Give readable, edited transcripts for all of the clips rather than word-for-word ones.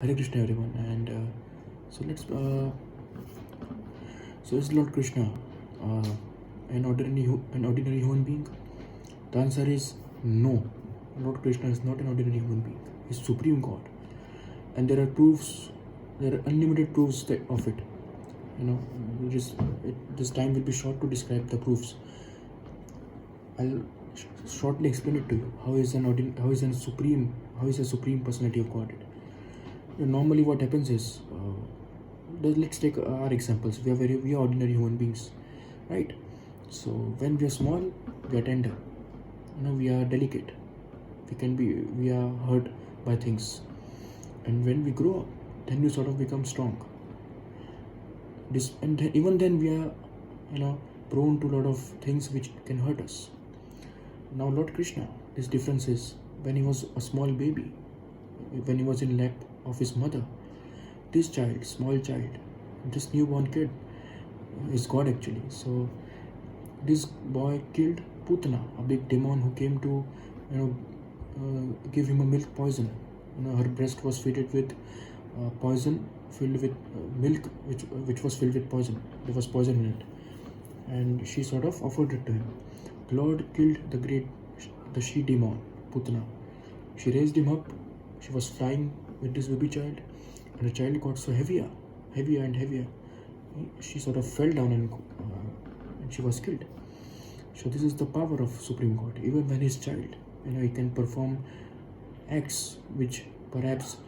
Hare Krishna, everyone, and so let's. So is Lord Krishna an ordinary human being? The answer is no. Lord Krishna is not an ordinary human being. He's Supreme God, and there are proofs. There are unlimited proofs of it. This time will be short to describe the proofs. I'll shortly explain it to you. How is a supreme personality of Godhead? Normally what happens is, let's take our examples. We are ordinary human beings, right? So when we are small, we are tender, we are delicate, we are hurt by things, and when we grow up, then we sort of become strong. Even then we are prone to a lot of things which can hurt us. Now Lord Krishna, his difference is, when he was a small baby, when he was in lap of his mother, this small child, this newborn kid is God actually. So this boy killed Putana, a big demon who came to give him a milk poison. Her breast was filled with poison, filled with milk which was filled with poison. There was poison in it, and she sort of offered it to him. Lord killed the she demon Putana. She raised him up. She was flying with this baby child, and the child got so heavier and heavier. She sort of fell down and she was killed. So this is the power of Supreme God. Even when his child, he can perform acts which perhaps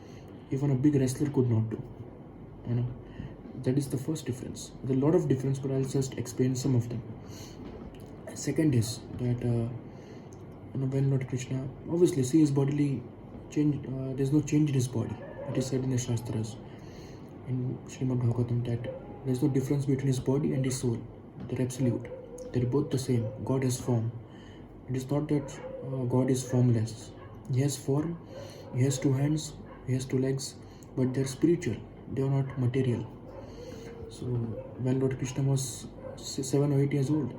even a big wrestler could not do. That is the first difference. There's a lot of difference, but I'll just explain some of them. Second is that when Lord Krishna, obviously, see his bodily change. There's no change in his body. It is said in the Shastras, in Srimad Bhagavatam, that there's no difference between his body and his soul. They're absolute. They're both the same. God has form. It is not that God is formless. He has form. He has two hands. He has two legs. But they're spiritual. They are not material. So when Lord Krishna was 7 or 8 years old,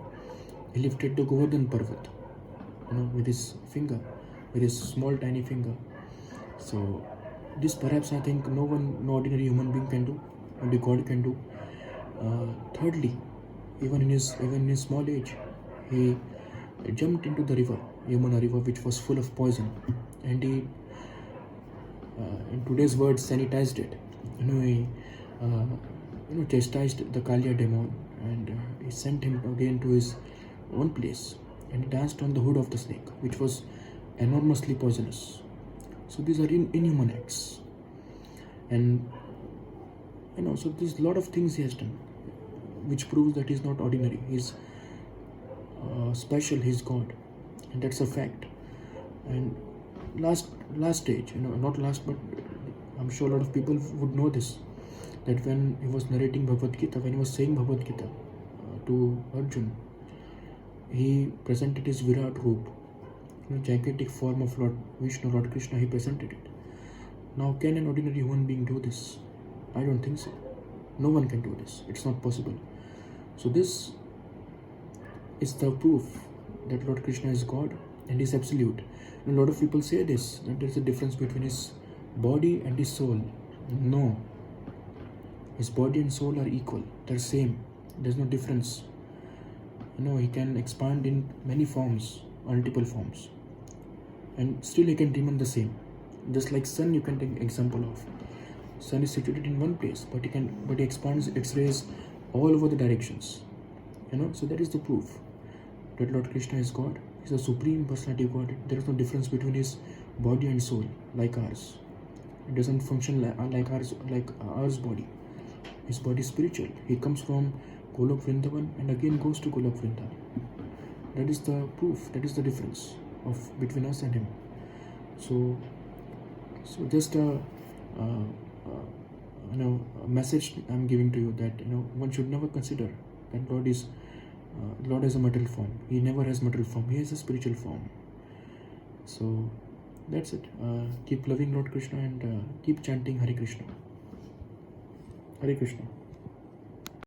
he lifted the Govardhan Parvat, with his finger, with his small tiny finger. So this perhaps I think no ordinary human being can do, only God can do. Thirdly, even in his small age, he jumped into the river, Yamuna river, which was full of poison, and he, in today's words, sanitized it. He chastised the Kaliya demon, and he sent him again to his own place, and he danced on the hood of the snake, which was enormously poisonous. So these are inhuman acts, and so there's a lot of things he has done, which proves that he's not ordinary. He's special. He's God, and that's a fact. And last stage, not last, but I'm sure a lot of people would know this, that when he was narrating Bhagavad Gita, when he was saying Bhagavad Gita to Arjun, he presented his Virat Roop, gigantic form of Lord Vishnu, Lord Krishna. He presented it. Now, can an ordinary human being do this? I don't think so. No one can do this. It's not possible. So this is the proof that Lord Krishna is God and is absolute. And a lot of people say this, that there's a difference between his body and his soul. No. His body and soul are equal. They're same. There's no difference. He can expand in many forms, multiple forms, and still he can remain the same. Just like sun, you can take example of. Sun is situated in one place, but he expands its rays all over the directions. So that is the proof that Lord Krishna is God. He's a supreme personality of God. There is no difference between his body and soul like ours. It doesn't function like ours body. His body is spiritual. He comes from Golok Vrindavan and again goes to Golok Vrindavan. That is the proof. That is the difference between us and him. So just a message I'm giving to you, that one should never consider that Lord has a material form. He never has material form. He has a spiritual form. So that's it. Keep loving Lord Krishna and keep chanting Hare Krishna. Hare Krishna.